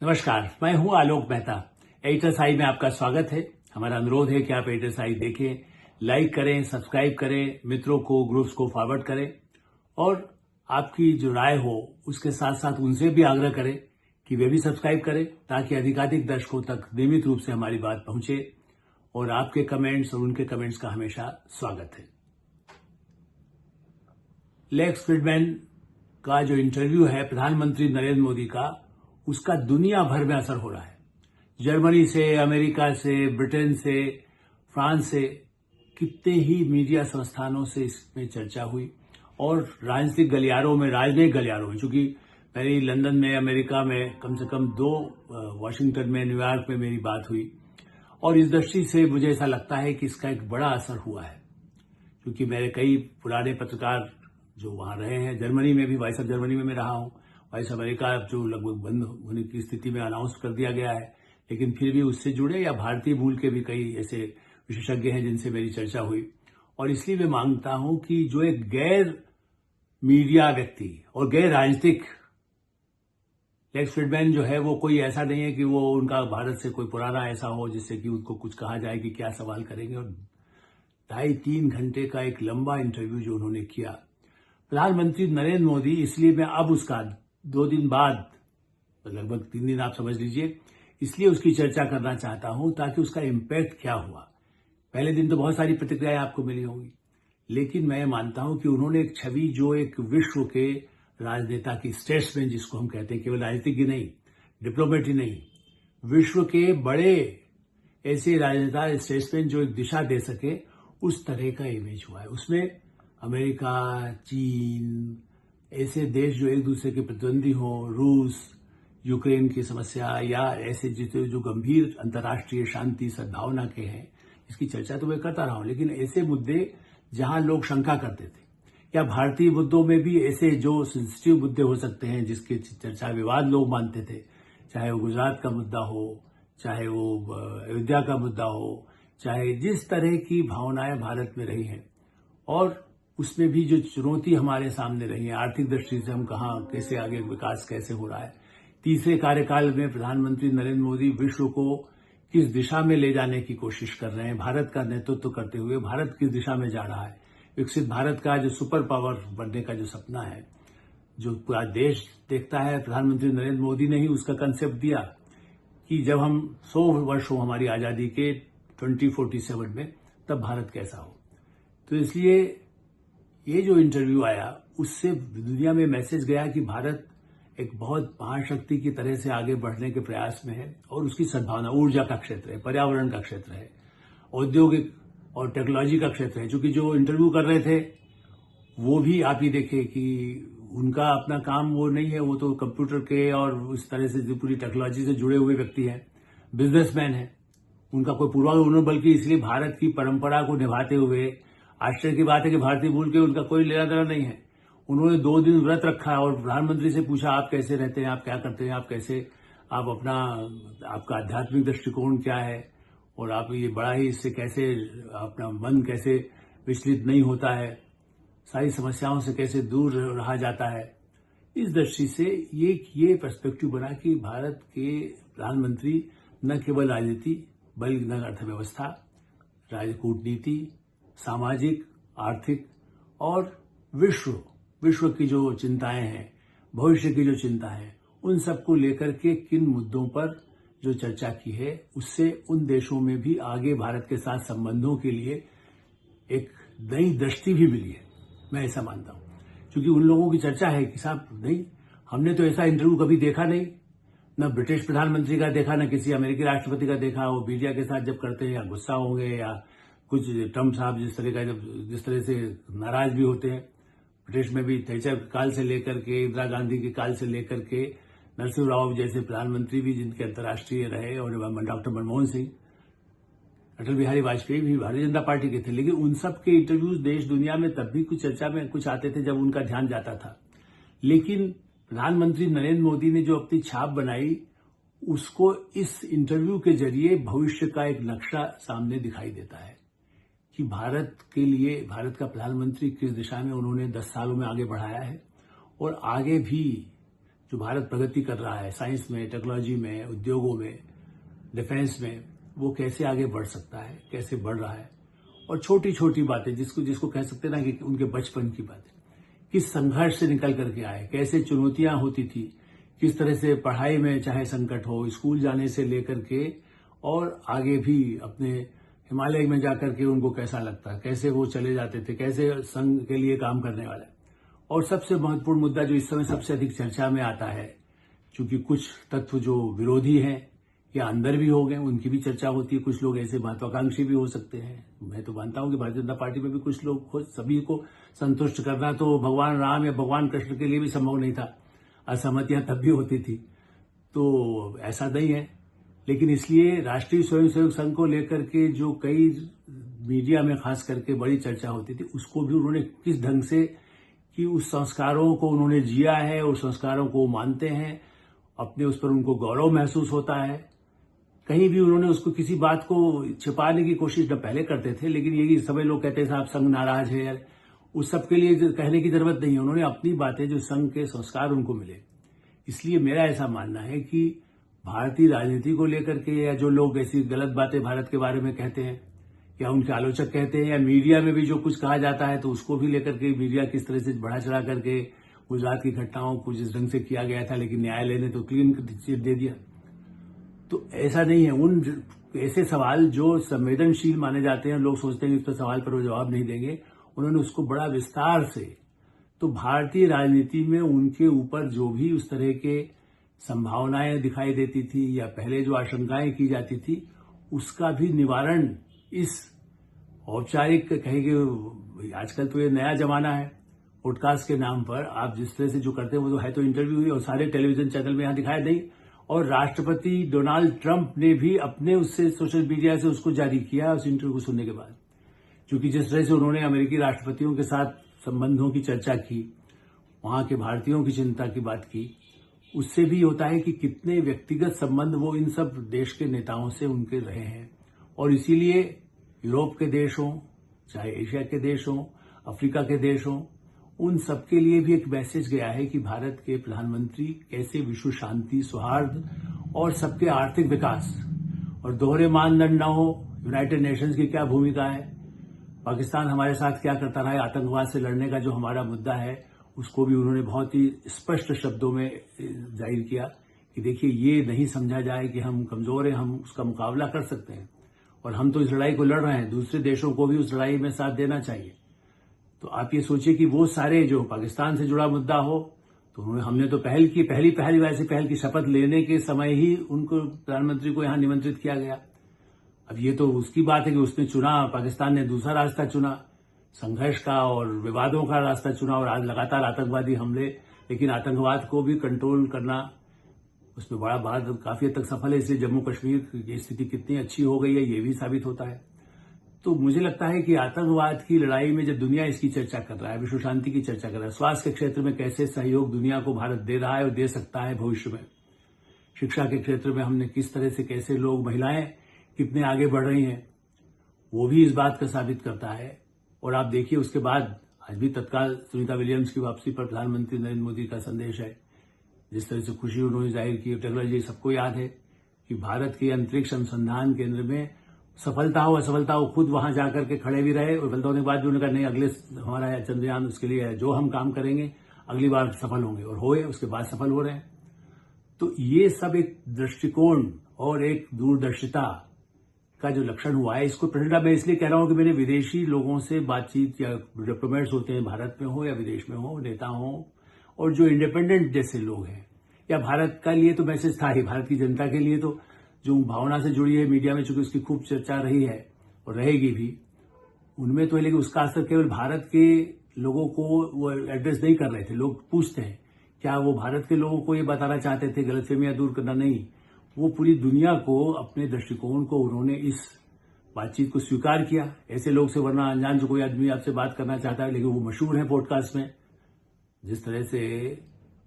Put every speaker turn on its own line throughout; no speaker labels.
नमस्कार, मैं हूं आलोक मेहता। एडिटर साई में आपका स्वागत है। हमारा अनुरोध है कि आप एडिटर साई देखें, लाइक करें, सब्सक्राइब करें, मित्रों को, ग्रुप्स को फॉरवर्ड करें और आपकी जो राय हो उसके साथ साथ उनसे भी आग्रह करें कि वे भी सब्सक्राइब करें ताकि अधिकाधिक दर्शकों तक नियमित रूप से हमारी बात पहुंचे। और आपके कमेंट्स और उनके कमेंट्स का हमेशा स्वागत है। लेक्स फ्रीडमैन का जो इंटरव्यू है प्रधानमंत्री नरेंद्र मोदी का, उसका दुनिया भर में असर हो रहा है। जर्मनी से, अमेरिका से, ब्रिटेन से, फ्रांस से कितने ही मीडिया संस्थानों से इसमें चर्चा हुई और राजनीतिक गलियारों में, चूंकि पहले लंदन में, अमेरिका में कम से कम 2, वॉशिंगटन में, न्यूयॉर्क में मेरी बात हुई। और इस दृष्टि से मुझे ऐसा लगता है कि इसका एक बड़ा असर हुआ है, क्योंकि मेरे कई पुराने पत्रकार जो वहां रहे हैं, जर्मनी में भी, वॉइस ऑफ जर्मनी में मैं रहा हूं, वॉइस अमेरिका जो लगभग बंद होने की स्थिति में अनाउंस कर दिया गया है, लेकिन फिर भी उससे जुड़े या भारतीय मूल के भी कई ऐसे विशेषज्ञ हैं जिनसे मेरी चर्चा हुई। और इसलिए मैं मांगता हूं कि जो एक गैर मीडिया व्यक्ति और गैर राजनीतिक लेक्स फ्रीडमैन जो है, वो कोई ऐसा नहीं है कि वो उनका भारत से कोई पुराना ऐसा हो जिससे कि उनको कुछ कहा जाए कि क्या सवाल करेंगे। और 2.5-3 घंटे का एक लंबा इंटरव्यू जो उन्होंने किया प्रधानमंत्री नरेंद्र मोदी, इसलिए मैं अब उसका 2 दिन बाद, लगभग 3 दिन आप समझ लीजिए, इसलिए उसकी चर्चा करना चाहता हूं ताकि उसका इम्पैक्ट क्या हुआ। पहले दिन तो बहुत सारी प्रतिक्रियाएं आपको मिली होंगी, लेकिन मैं मानता हूं कि उन्होंने एक छवि जो एक विश्व के राजनेता की, स्टेट्समैन जिसको हम कहते हैं, केवल राजनीतिक ही नहीं, डिप्लोमेट ही नहीं, विश्व के बड़े ऐसे राजनेता, स्टेट्समैन जो एक दिशा दे सके, उस तरह का इमेज हुआ है। उसमें अमेरिका, चीन, ऐसे देश जो एक दूसरे के प्रतिद्वंदी हो, रूस, यूक्रेन की समस्या, या ऐसे जो गंभीर अंतर्राष्ट्रीय शांति सद्भावना के हैं, इसकी चर्चा तो मैं करता रहा हूं, लेकिन ऐसे मुद्दे जहां लोग शंका करते थे, या भारतीय मुद्दों में भी ऐसे जो सेंसिटिव मुद्दे हो सकते हैं जिसकी चर्चा विवाद लोग मानते थे, चाहे वो गुजरात का मुद्दा हो, चाहे वो अयोध्या का मुद्दा हो, चाहे जिस तरह की भावनाएं भारत में रही हैं, और उसमें भी जो चुनौती हमारे सामने रही है, आर्थिक दृष्टि से हम कहां, कैसे आगे विकास कैसे हो रहा है। तीसरे कार्यकाल में प्रधानमंत्री नरेंद्र मोदी विश्व को किस दिशा में ले जाने की कोशिश कर रहे हैं, भारत का नेतृत्व करते हुए भारत किस दिशा में जा रहा है, विकसित भारत का जो सुपर पावर बनने का जो सपना है, जो पूरा देश देखता है, प्रधानमंत्री नरेंद्र मोदी ने ही उसका कंसेप्ट दिया कि जब हम 100 वर्ष हो हमारी आजादी के 2047 में, तब भारत कैसा हो। तो इसलिए ये जो इंटरव्यू आया, उससे दुनिया में मैसेज गया कि भारत एक बहुत महाशक्ति की तरह से आगे बढ़ने के प्रयास में है, और उसकी सद्भावना ऊर्जा का क्षेत्र है, पर्यावरण का क्षेत्र है, औद्योगिक और टेक्नोलॉजी का क्षेत्र है। चूंकि जो इंटरव्यू कर रहे थे वो भी आप ही देखें कि उनका अपना काम वो नहीं है, वो तो कंप्यूटर के और उस तरह से जो पूरी टेक्नोलॉजी से जुड़े हुए व्यक्ति हैं, बिजनेसमैन है, उनका कोई पूर्वाग्रह नहीं, बल्कि इसलिए भारत की परंपरा को निभाते हुए, आश्चर्य की बात है कि भारतीय मूल के उनका कोई लेना देना नहीं है, उन्होंने 2 दिन व्रत रखा और प्रधानमंत्री से पूछा, आप कैसे रहते हैं, आप क्या करते हैं, आप अपना, आपका आध्यात्मिक दृष्टिकोण क्या है, और आप ये बड़ा ही इससे कैसे अपना मन कैसे विचलित नहीं होता है, सारी समस्याओं से कैसे दूर रहा जाता है। इस दृष्टि से ये पर्सपेक्टिव बना कि भारत के प्रधानमंत्री न केवल राजनीति, बल्कि न अर्थव्यवस्था, कूटनीति, सामाजिक, आर्थिक और विश्व की जो चिंताएं हैं, भविष्य की जो चिंता है, उन सबको लेकर के किन मुद्दों पर जो चर्चा की है, उससे उन देशों में भी आगे भारत के साथ संबंधों के लिए एक नई दृष्टि भी मिली है, मैं ऐसा मानता हूं। क्योंकि उन लोगों की चर्चा है कि साहब, नहीं, हमने तो ऐसा इंटरव्यू कभी देखा नहीं, न ब्रिटिश प्रधानमंत्री का देखा, न किसी अमेरिकी राष्ट्रपति का देखा। वो मीडिया के साथ जब करते हैं या गुस्सा होंगे, या कुछ ट्रंप साहब जिस तरह से नाराज भी होते हैं, ब्रिटिश में भी थैचर काल से लेकर के, इंदिरा गांधी के काल से लेकर के, नरसिंह राव जैसे प्रधानमंत्री भी जिनके अंतर्राष्ट्रीय रहे, और डॉक्टर मनमोहन सिंह, अटल बिहारी वाजपेयी भी भारतीय जनता पार्टी के थे, लेकिन उन सब के इंटरव्यूज देश दुनिया में तब भी कुछ चर्चा में कुछ आते थे जब उनका ध्यान जाता था। लेकिन प्रधानमंत्री नरेंद्र मोदी ने जो अपनी छाप बनाई, उसको इस इंटरव्यू के जरिए भविष्य का एक नक्शा सामने दिखाई देता है कि भारत के लिए, भारत का प्रधानमंत्री किस दिशा में उन्होंने 10 सालों में आगे बढ़ाया है, और आगे भी जो भारत प्रगति कर रहा है साइंस में, टेक्नोलॉजी में, उद्योगों में, डिफेंस में, वो कैसे आगे बढ़ सकता है, कैसे बढ़ रहा है। और छोटी छोटी बातें जिसको कह सकते हैं ना कि उनके बचपन की बातें, किस संघर्ष से निकल करके आए, कैसे चुनौतियां होती थी, किस तरह से पढ़ाई में चाहे संकट हो, स्कूल जाने से लेकर के और आगे भी अपने हिमालय में जाकर के उनको कैसा लगता, कैसे वो चले जाते थे, कैसे संघ के लिए काम करने वाले। और सबसे महत्वपूर्ण मुद्दा जो इस समय सबसे अधिक चर्चा में आता है, क्योंकि कुछ तत्व जो विरोधी हैं या अंदर भी हो गए, उनकी भी चर्चा होती है। कुछ लोग ऐसे महत्वाकांक्षी भी हो सकते हैं। मैं तो मानता हूं कि भारतीय जनता पार्टी में भी कुछ लोग, सभी को संतुष्ट करना तो भगवान राम या भगवान कृष्ण के लिए भी संभव नहीं था, असहमतियां तब भी होती थी। तो ऐसा नहीं है, लेकिन इसलिए राष्ट्रीय स्वयंसेवक संघ को लेकर के जो कई मीडिया में खास करके बड़ी चर्चा होती थी, उसको भी उन्होंने किस ढंग से कि उस संस्कारों को उन्होंने जिया है, उस संस्कारों को मानते हैं, अपने उस पर उनको गौरव महसूस होता है। कहीं भी उन्होंने उसको किसी बात को छिपाने की कोशिश न पहले करते थे, लेकिन यही सभी लोग कहते हैं साहब संघ नाराज है, उस सब के लिए कहने की जरूरत नहीं है। उन्होंने अपनी बातें, जो संघ के संस्कार उनको मिले। इसलिए मेरा ऐसा मानना है कि भारतीय राजनीति को लेकर के या जो लोग ऐसी गलत बातें भारत के बारे में कहते हैं या उनके आलोचक कहते हैं, या मीडिया में भी जो कुछ कहा जाता है तो उसको भी लेकर के मीडिया किस तरह से बढ़ा चढ़ा करके गुजरात की घटनाओं को जिस ढंग से किया गया था, लेकिन न्यायालय ने तो क्लीन चिट दे दिया। तो ऐसा नहीं है। उन ऐसे सवाल जो संवेदनशील माने जाते हैं, लोग सोचते हैं कि इस पर सवाल पर वो जवाब नहीं देंगे, उन्होंने उसको बड़ा विस्तार से, तो भारतीय राजनीति में उनके ऊपर जो भी उस तरह के संभावनाएं दिखाई देती थी या पहले जो आशंकाएं की जाती थी, उसका भी निवारण इस औपचारिक कहेंगे, आजकल तो ये नया जमाना है, पॉडकास्ट के नाम पर आप जिस तरह से जो करते हैं वो तो है, तो इंटरव्यू हुई और सारे टेलीविजन चैनल में यहां दिखाया नहीं। और राष्ट्रपति डोनाल्ड ट्रंप ने भी अपने उससे सोशल मीडिया से उसको जारी किया उस इंटरव्यू को सुनने के बाद, क्योंकि जिस तरह से उन्होंने अमेरिकी राष्ट्रपतियों के साथ संबंधों की चर्चा की, वहां के भारतीयों की चिंता की बात की, उससे भी होता है कि कितने व्यक्तिगत संबंध वो इन सब देश के नेताओं से उनके रहे हैं। और इसीलिए यूरोप के देश हों, चाहे एशिया के देश हों, अफ्रीका के देश हों, उन सबके लिए भी एक मैसेज गया है कि भारत के प्रधानमंत्री कैसे विश्व शांति, सौहार्द और सबके आर्थिक विकास और दोहरे मानदंड न हो, यूनाइटेड नेशंस की क्या भूमिका है, पाकिस्तान हमारे साथ क्या करता रहा है, आतंकवाद से लड़ने का जो हमारा मुद्दा है उसको भी उन्होंने बहुत ही स्पष्ट शब्दों में जाहिर किया कि देखिए ये नहीं समझा जाए कि हम कमजोर हैं, हम उसका मुकाबला कर सकते हैं और हम तो इस लड़ाई को लड़ रहे हैं, दूसरे देशों को भी उस लड़ाई में साथ देना चाहिए। तो आप ये सोचिए कि वो सारे जो पाकिस्तान से जुड़ा मुद्दा हो, तो हमने तो पहली वैसे पहल की शपथ लेने के समय ही उनको, प्रधानमंत्री को यहां निमंत्रित किया गया। अब ये तो उसकी बात है कि उसने चुना, पाकिस्तान ने दूसरा रास्ता चुना, संघर्ष का और विवादों का रास्ता चुना और आज लगातार आतंकवादी हमले, लेकिन आतंकवाद को भी कंट्रोल करना, उसमें बड़ा भारत काफी हद तक सफल है। इसलिए जम्मू कश्मीर की स्थिति कितनी अच्छी हो गई है ये भी साबित होता है। तो मुझे लगता है कि आतंकवाद की लड़ाई में जब दुनिया इसकी चर्चा कर रहा है, विश्व शांति की चर्चा कर रहा है, स्वास्थ्य के क्षेत्र में कैसे सहयोग दुनिया को भारत दे रहा है और दे सकता है भविष्य में, शिक्षा के क्षेत्र में हमने किस तरह से, कैसे लोग, महिलाएं कितने आगे बढ़ रही हैं, वो भी इस बात का साबित करता है। और आप देखिए उसके बाद आज भी तत्काल सुनीता विलियम्स की वापसी पर प्रधानमंत्री नरेंद्र मोदी का संदेश है, जिस तरह से खुशी उन्होंने जाहिर की। टेक्नोलॉजी सबको याद है कि भारत के अंतरिक्ष अनुसंधान केंद्र में सफलता हो असफलता हो, खुद वहां जाकर के खड़े भी रहे और सफलता होने के बाद भी उन्होंने कहा नहीं, अगले हमारा चंद्रयान उसके लिए जो हम काम करेंगे अगली बार सफल होंगे, और होए उसके बाद सफल हो रहे हैं। तो ये सब एक दृष्टिकोण और एक दूरदर्शिता का जो लक्षण हुआ है, इसको प्रेरणा मैं इसलिए कह रहा हूं कि मैंने विदेशी लोगों से बातचीत, या डिप्लोमेट्स होते हैं भारत में हो या विदेश में हो, नेता हो, और जो इंडिपेंडेंट जैसे लोग हैं, या भारत का लिए तो मैसेज था ही, भारत की जनता के लिए तो जो भावना से जुड़ी है मीडिया में, चूंकि उसकी खूब चर्चा रही है और रहेगी भी, उनमें तो है, लेकिन उसका असर केवल भारत के लोगों को वो एड्रेस नहीं कर रहे थे। लोग पूछते हैं क्या वो भारत के लोगों को ये बताना चाहते थे, गलतफहमियां दूर करना, नहीं, वो पूरी दुनिया को, अपने दृष्टिकोण को उन्होंने इस बातचीत को स्वीकार किया। ऐसे लोग से, वरना अनजान जो कोई आदमी आपसे बात करना चाहता है, लेकिन वो मशहूर है पॉडकास्ट में, जिस तरह से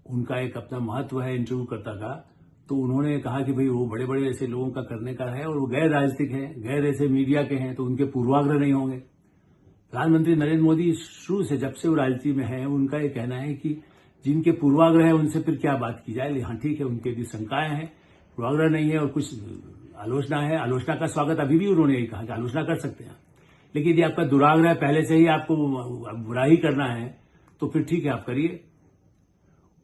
उनका एक अपना महत्व है इंटरव्यू करता का, तो उन्होंने कहा कि भाई वो बड़े बड़े ऐसे लोगों का करने का है और वो गैर राजनीतिक हैं, गैर ऐसे मीडिया के हैं, तो उनके पूर्वाग्रह नहीं होंगे। प्रधानमंत्री नरेंद्र मोदी शुरू से, जब से वो राजनीति में है, उनका ये कहना है कि जिनके पूर्वाग्रह है उनसे फिर क्या बात की जाए। हाँ ठीक है, उनके भी शंकाएं हैं, पूर्वाग्रह नहीं है और कुछ आलोचना है। आलोचना का स्वागत अभी भी उन्होंने यही कहा कि आलोचना कर सकते हैं, लेकिन यदि आपका दुराग्रह पहले से ही आपको बुरा ही करना है तो फिर ठीक है, आप करिए।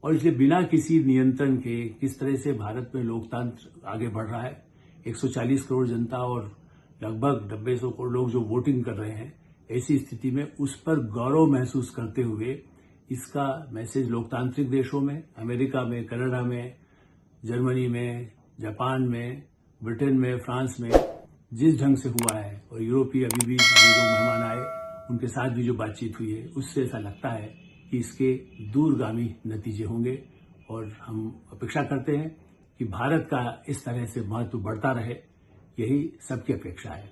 और इसलिए बिना किसी नियंत्रण के किस तरह से भारत में लोकतंत्र आगे बढ़ रहा है, 140 करोड़ जनता और लगभग 900 करोड़ लोग जो वोटिंग कर रहे हैं, ऐसी स्थिति में उस पर गौरव महसूस करते हुए इसका मैसेज लोकतांत्रिक देशों में, अमेरिका में, कनाडा में, जर्मनी में, जापान में, ब्रिटेन में, फ्रांस में जिस ढंग से हुआ है, और यूरोपीय अभी भी जो मेहमान आए उनके साथ भी जो बातचीत हुई है, उससे ऐसा लगता है कि इसके दूरगामी नतीजे होंगे। और हम अपेक्षा करते हैं कि भारत का इस तरह से महत्व बढ़ता रहे, यही सबकी अपेक्षा है।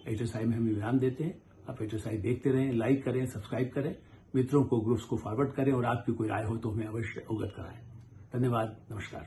HSI में हम विराम देते हैं। आप HSI देखते रहें, लाइक करें, सब्सक्राइब करें, मित्रों को, ग्रुप्स को फॉरवर्ड करें और आपकी कोई राय हो तो हमें अवश्य अवगत कराएं। धन्यवाद, नमस्कार।